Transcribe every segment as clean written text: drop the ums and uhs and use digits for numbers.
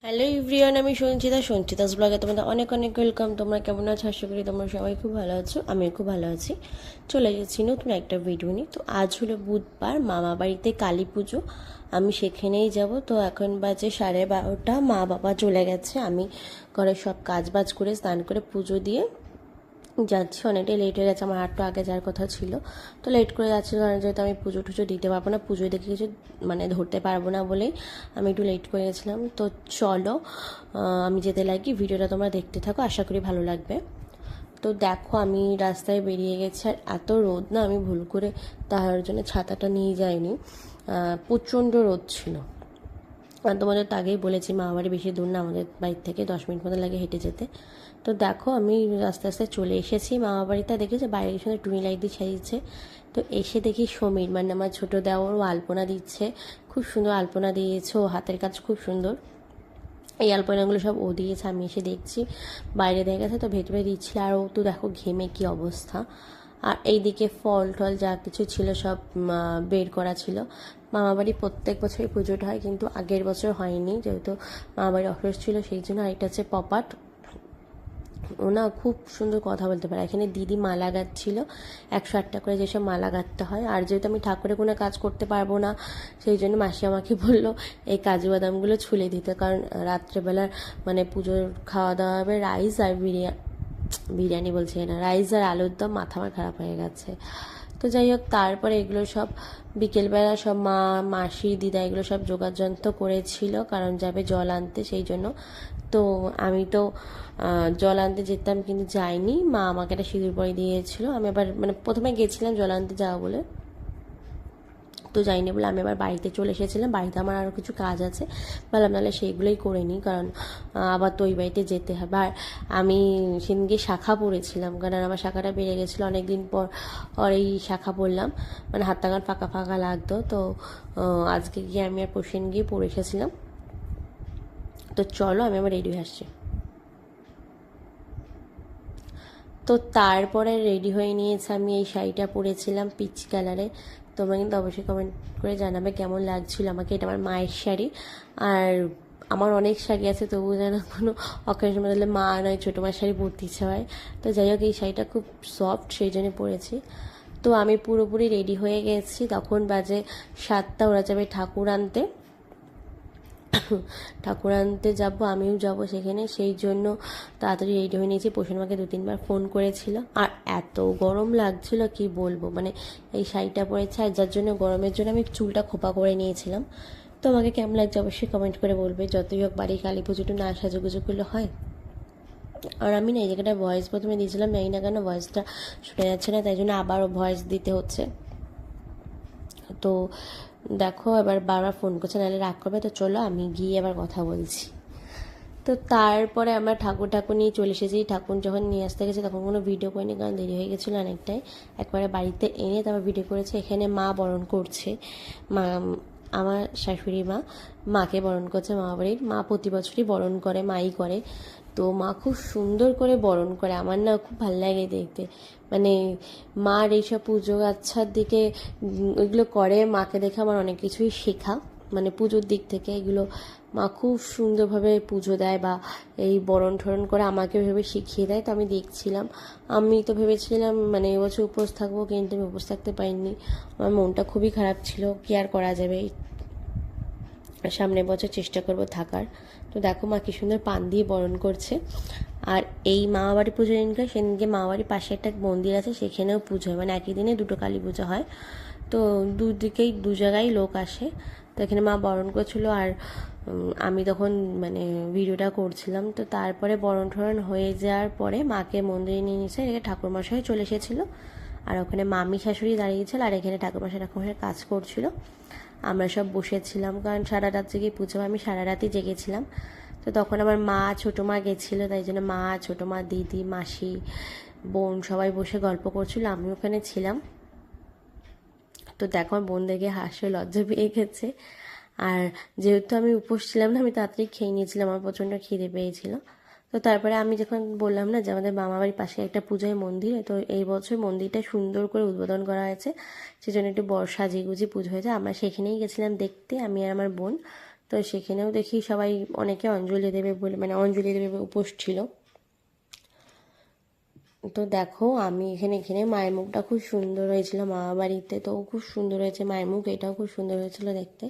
Hello everyone, আমি সঞ্চিতাস ব্লগে তোমাদের অনেক অনেক ওয়েলকাম। তোমরা কেমন আছো? আশা করি তোমরা সবাই খুব ভালো আছো। আমিও খুব ভালো আছি। চলে গেছি নতুন একটা ভিডিও নিয়ে। তো আজ হলো বুধবার, মামা বাড়িতে কালী পুজো, আমি সেখানেই যাব। তো এখন বাজে 12:30, মা বাবা চলে গেছে, আমি ঘরে সব কাজ বাজ করে স্নান করে পুজো দিয়ে যাচ্ছি। অনেকটাই লেট হয়ে গেছে, আমার একটু আগে যাওয়ার কথা ছিল, তো লেট করে যাচ্ছি কারণ যেহেতু আমি পুজো টুজো দিতে পারবো না, পুজোয় দেখে কিছু ধরতে পারবো না বলেই আমি একটু লেট করে গেছিলাম। তো চলো আমি যেতে লাগি, ভিডিওটা তোমরা দেখতে থাকো, আশা করি ভালো লাগবে। তো দেখো আমি রাস্তায় বেরিয়ে গেছি, আর এত রোদ না, আমি ভুল করে তার জন্য ছাতাটা নিয়ে যাইনি, প্রচণ্ড রোদ ছিল। আর তোমাদের তো আগেই বলেছি মামা বাড়ি বেশি দূর না, আমাদের বাড়ির থেকে 10 মিনিট মতো লাগে হেঁটে যেতে। তো দেখো আমি আস্তে আস্তে চলে এসেছি মামা বাড়িতে। দেখেছি বাইরের সঙ্গে টুনি লাইট দিয়ে সাজিয়েছে। তো এসে দেখি সমীর, আমার ছোটো দেওর, ও আলপনা দিচ্ছে, খুব সুন্দর আলপনা দিয়েছে, ও হাতের কাজ খুব সুন্দর। এই আলপনাগুলো সব ও দিয়েছে, আমি এসে দেখছি বাইরে দিয়ে গেছে, তো ভেতরে দিচ্ছিল। আর ও তো দেখো ঘেমে কি অবস্থা। আর এইদিকে ফল টল যা কিছু ছিল সব বের করা ছিল। মামাবাড়ি প্রত্যেক বছরই পুজোটা হয়, কিন্তু আগের বছর হয়নি, যেহেতু মামাবাড়ি অসুস্থ ছিল সেই জন্য। আর এটা হচ্ছে পপাট, ও না খুব সুন্দর কথা বলতে পারে। এখানে দিদি মালা গাঁথছিল, 108টা করে যেসব মালা গাঁথতে হয়। আর যেহেতু আমি ঠাকুরের কোনো কাজ করতে পারবো না, সেই জন্য মাসি আমাকে বললো এই কাজু বাদামগুলো ছুলে দিতে, কারণ রাত্রেবেলার পুজোর খাওয়া দাওয়া হবে রাইস আর বিরিয়ানি বলছে না, রাইস আর আলুর দম, মাথা আমার খারাপ হয়ে গেছে। তো যাই হোক, তারপরে এগুলো সব বিকেলবেলা সব মাসি দিদা এগুলো সব জোগাড় যন্ত্র করেছিল, কারণ যাবে জল আনতে, সেই জন্য। তো আমি তো জল আনতে যেতাম, কিন্তু যাইনি, মা আমাকে একটা সিঁদুর পরে দিয়েছিল। আমি আবার প্রথমে গেছিলাম জল আনতে যাওয়া বলে, তো যাইনি বলে আমি আবার বাড়িতে চলে এসেছিলাম। বাড়িতে আমার আরও কিছু কাজ আছে, বললাম নাহলে সেইগুলোই করে নিই, কারণ আবার তো ওই বাড়িতে যেতে হবে। আর আমি সেদিনকে শাখা পড়েছিলাম, কারণ আমার শাখাটা বেড়ে গেছিলো অনেকদিন পর, আর এই শাখা পড়লাম, হাতটা গান ফাঁকা ফাঁকা লাগতো। তো আজকে গিয়ে আমি আর পোষণ গিয়ে পড়ে এসেছিলাম। তো চলো আমি আবার রেডি হয়ে আসছি। তো তারপরে রেডি হয়ে নিয়েছে, আমি এই শাড়িটা পরেছিলাম পিচ কালারে। তোমরা কিন্তু অবশ্যই কমেন্ট করে জানাবে কেমন লাগছিল আমাকে। এটা আমার মায়ের শাড়ি, আর আমার অনেক শাড়ি আছে, তবুও যেন কোনো অকেশন বদলে মা নয় ছোটো মার শাড়ি পরতে ইচ্ছে হয়। তো যাই হোক, এই শাড়িটা খুব সফট, সেই জন্য পরেছি। তো আমি পুরোপুরি রেডি হয়ে গেছি, তখন বাজে 7টা, ওরা যাবে ঠাকুর আনতে। ঠাকুর আনতে যাব, আমিও যাব সেখানে, সেই জন্য তাড়াতাড়ি রেডি হয়ে নিয়েছি। পোষণ মাকে 2-3বার ফোন করেছিল। আর এত গরম লাগছিল কি বলবো, এই শাড়িটা পরেছে, আর যার জন্য গরমের জন্য আমি চুলটা খোপা করে নিয়েছিলাম। তো আমাকে কেমন লাগছে অবশ্যই কমেন্ট করে বলবে। যতই হোক বাড়ি কালী পুজোটা না সাজুগুজু করলে হয়। আর আমি না এই জায়গাটা ভয়েস প্রথমে দিয়েছিলাম, জানি না কেন ভয়েসটা শোনা যাচ্ছে না, তাই জন্য আবারও ভয়েস দিতে হচ্ছে। তো দেখো এবার বারবার ফোন করছে, নাহলে রাগ করবে। তো চলো আমি গিয়ে এবার কথা বলছি। তো তারপরে আমরা ঠাকুর নিয়ে চলে এসেছি। ঠাকুর যখন নিয়ে আসতে গেছে তখন কোনো ভিডিও করিনি, কারণ দেরি হয়ে গেছিলো অনেকটাই। একবারে বাড়িতে এনে তারপর ভিডিও করেছে। এখানে মা বরণ করছে, মা আমার শাশুড়ি মাকে বরণ করছে। মামা বাড়ির মা প্রতি বছরই বরণ করে, মাই করে। তো মা খুব সুন্দর করে বরণ করে, আমার না খুব ভালো লাগে দেখতে। মার এইসব পুজো আচ্ছার দিকে ওইগুলো করে, মাকে দেখে আমার অনেক কিছুই শেখা, পুজোর দিক থেকে এগুলো মা খুব সুন্দরভাবে পুজো দেয়, বা এই বরণ ঠরণ করে আমাকে ভেবে শিখিয়ে দেয়। তো আমি দেখছিলাম, আমি তো ভেবেছিলাম এবছর উপোস থাকবো, কিন্তু আমি উপোস থাকতে পারিনি। আমার মনটা খুবই খারাপ ছিল, কি আর করা যাবে, সামনের বছর চেষ্টা করব থাকার। তো দেখো মা কি সুন্দর পান দিয়ে বরণ করছে। আর এই মামাবাড়ি পুজোর দিনকে, সেদিনকে মামাবাড়ির পাশে একটা মন্দির আছে, সেখানেও পুজো হয়, একই দিনে দুটো কালী পুজো হয়। তো দুদিকেই দু জায়গায় লোক আসে। তো এখানে মা বরণ করছিল, আর আমি তখন ভিডিওটা করছিলাম। তো তারপরে বরণ ঠরণ হয়ে যাওয়ার পরে মাকে মন্দিরে নিয়ে নিয়েছে, এখানে ঠাকুরমশাই চলে এসেছিলো। আর ওখানে মামি শাশুড়ি দাঁড়িয়েছিল, আর এখানে ঠাকুরমশাই কাজ করছিল। আমরা সব বসেছিলাম, কারণ সারা রাত জেগে পুজো, আমি সারা রাতই জেগেছিলাম। তো তখন আমার মা ছোটো মা গেছিলো, তাই জন্য মা ছোটো মা দিদি মাসি বোন সবাই বসে গল্প করছিল, আমি ওখানে ছিলাম। তো দেখো আমার বোন দেখে হাসে, লজ্জা পেয়ে গেছে। আর যেহেতু আমি উপোস ছিলাম না, আমি তাড়াতাড়ি খেয়ে নিয়েছিলাম, আমার প্রচণ্ড খিদে পেয়েছিল। তো তারপরে আমি যখন বললাম না যে আমাদের মামাবাড়ির পাশে একটা পূজায় মন্দির, তো এই বছর মন্দিরটা সুন্দর করে উদ্বোধন করা হয়েছে, সেজন্য একটু সাজিয়ে গুজিয়ে পুজো হয়েছে। আমরা সেখানেই গেছিলাম দেখতে, আমি আর আমার বোন। তো সেখানেও দেখি সবাই অনেকে অঞ্জলি দেবে বলে, মানে অঞ্জলি দেবে উপোস ছিল। তো দেখো আমি এখানে মায়ের মুখটা খুব সুন্দর হয়েছিল মামা বাড়িতে, তো খুব সুন্দর হয়েছে মায়ের মুখ, এটাও খুব সুন্দর হয়েছিল দেখতে।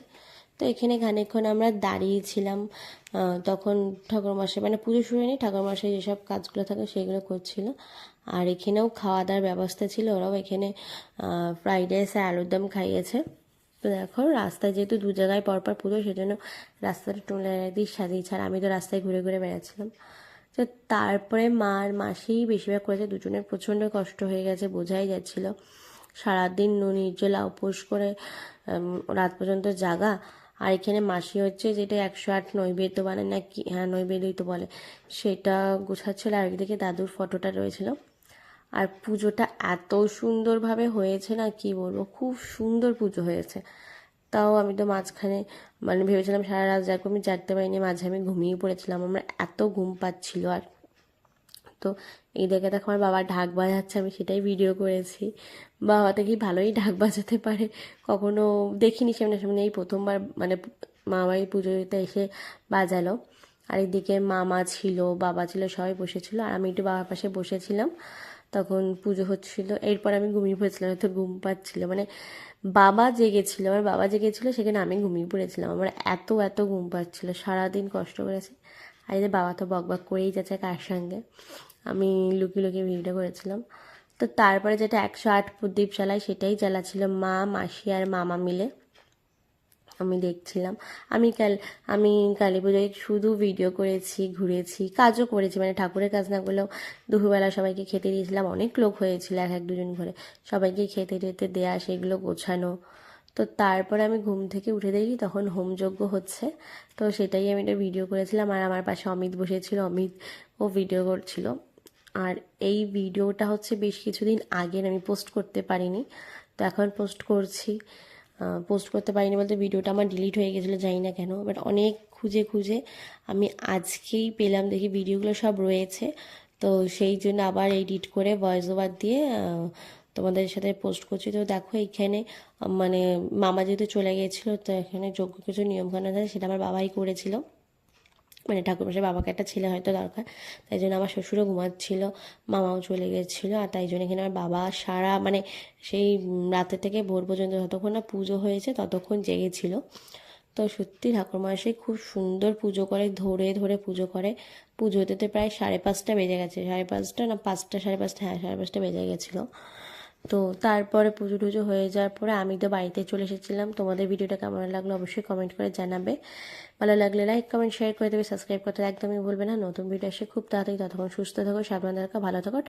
তো এখানে খানিকক্ষণ আমরা দাঁড়িয়েছিলাম, তখন ঠাকুরমশাই মানে পুজো শুরু হয়নি, ঠাকুরমশাই যেসব কাজগুলো থাকে সেগুলো করছিল। আর এখানেও খাওয়া দাওয়ার ব্যবস্থা ছিল, ওরাও এখানে ফ্রাইড রাইস আর আলুর দম খাইয়েছে। তো দেখো রাস্তায় যেহেতু দু জায়গায় পরপর পুজো, সেজন্য রাস্তাটা টুলে দিয়ে সাজিয়েছে, আর আমি তো রাস্তায় ঘুরে ঘুরে বেড়াচ্ছিলাম। তো তারপরে মার মাসি বেশিরভাগ করেছে, দুজনের প্রচণ্ড কষ্ট হয়ে গেছে, বোঝাই যাচ্ছিল। সারাদিন নির্জলা উপোস করে রাত পর্যন্ত জাগা। আর এখানে মাসি হচ্ছে যেটা 108 নৈবেদ্য বানায় না কি, হ্যাঁ নৈবেদ্যই তো বলে, সেটা গোছাচ্ছিল। আর একদিকে দাদুর ফটোটা রয়েছিল। আর পুজোটা এত সুন্দরভাবে হয়েছে না কি বলবো, খুব সুন্দর পুজো হয়েছে। তাও আমি তো মাঝখানে মানে ভেবেছিলাম সারা রাত যাকে আমি জাগতে পারিনি, মাঝে আমি ঘুমিয়ে পড়েছিলাম, আমার এত ঘুম পাচ্ছিল। আর তো এই দেখে দেখো আমার বাবা ঢাক বাজাচ্ছে, আমি সেটাই ভিডিও করেছি। বাবা তো কি ভালোই ঢাক বাজাতে পারে, কখনো দেখিনি সামনে সামনে, এই প্রথমবার মানে মামাই পুজোতে এসে বাজালো। আর এদিকে মামা ছিল, বাবা ছিল, সবাই বসেছিল, আর আমি একটু বাবার পাশে বসেছিলাম। তখন পুজো হচ্ছিল, এরপর আমি ঘুমিয়ে পড়েছিলাম, তো ঘুম পাচ্ছিল, মানে বাবা জেগেছিল, আমার বাবা জেগেছিল, সেখানে আমি ঘুমিয়ে পড়েছিলাম, আমার এত এত ঘুম পাচ্ছিল, সারাদিন কষ্ট করেছি। আর এই যে বাবা তো বক বক করেই যাচ্ছে কার সঙ্গে, আমি লুকিয়ে লুকিয়ে ভিডিওটা করেছিলাম। তো তারপরে যেটা 108 প্রদীপ জ্বালায় সেটাই জ্বালাচ্ছিল মা, মাসি আর মামা মিলে, আমি দেখছিলাম। আমি কালী পুজোয় শুধু ভিডিও করেছি, ঘুরেছি, কাজও করেছি, মানে ঠাকুরের কাজ না করলেও দুপুরবেলা সবাইকে খেতে দিয়েছিলাম, অনেক লোক হয়েছিল, এক দুজন করে সবাইকে খেতে টেতে দেয়া, সেগুলো গোছানো। তো তারপরে আমি ঘুম থেকে উঠে দেখি তখন হোমযজ্ঞ হচ্ছে, তো সেটাই আমি একটা ভিডিও করেছিলাম। আর আমার পাশে অমিত বসেছিল, অমিত ও ভিডিও করছিল। আর এই ভিডিওটা হচ্ছে বেশ কিছুদিন আগের, আমি পোস্ট করতে পারিনি, তো এখন পোস্ট করছি। পোস্ট করতে পারিনি বলতে ভিডিওটা আমার ডিলিট হয়ে গেছিলো, জানি না কেন, বাট অনেক খুঁজে খুঁজে আমি আজকেই পেলাম, দেখি ভিডিওগুলো সব রয়েছে। তো সেই জন্য আবার এডিট করে ভয়েস ওভার দিয়ে তোমাদের সাথে পোস্ট করছি। তো দেখো এইখানে মানে মামা যেহেতু চলে গিয়েছিলো, তো এখানে যোগ্য কিছু নিয়মকানুন আছে, সেটা আমার বাবাই করেছিল, মানে ঠাকুরমশাই বাবাকে একটা ছেলে হয়তো দরকার, তাই জন্য আমার শ্বশুরও ঘুমাচ্ছিল, মামাও চলে গেছিলো। আর তাই জন্য এখানে আমার বাবা সারা মানে সেই রাতে থেকে ভোর পর্যন্ত যতক্ষণ না পুজো হয়েছে ততক্ষণ জেগেছিল। তো সত্যি ঠাকুরমশাই খুব সুন্দর পুজো করে, ধরে ধরে পুজো করে। পুজোতে তো প্রায় 5:30 বেজে গেছে, 5:30 না 5টা 5:30, হ্যাঁ 5:30 বেজে গেছিলো। তো তারপরে পুজো টুজো হয়ে যাওয়ার পরে আমি তো বাড়িতে চলে এসেছিলাম। তোমাদের ভিডিওটা কেমন লাগলো অবশ্যই কমেন্ট করে জানাবে, ভালো লাগলে লাইক কমেন্ট শেয়ার করে দেবে, সাবস্ক্রাইব করতে একদমই ভুলবে না। নতুন ভিডিও আসে খুব তাড়াতাড়ি, ততক্ষণ সুস্থ থাকো, সাবধানে থাকো, ভালো থাকো।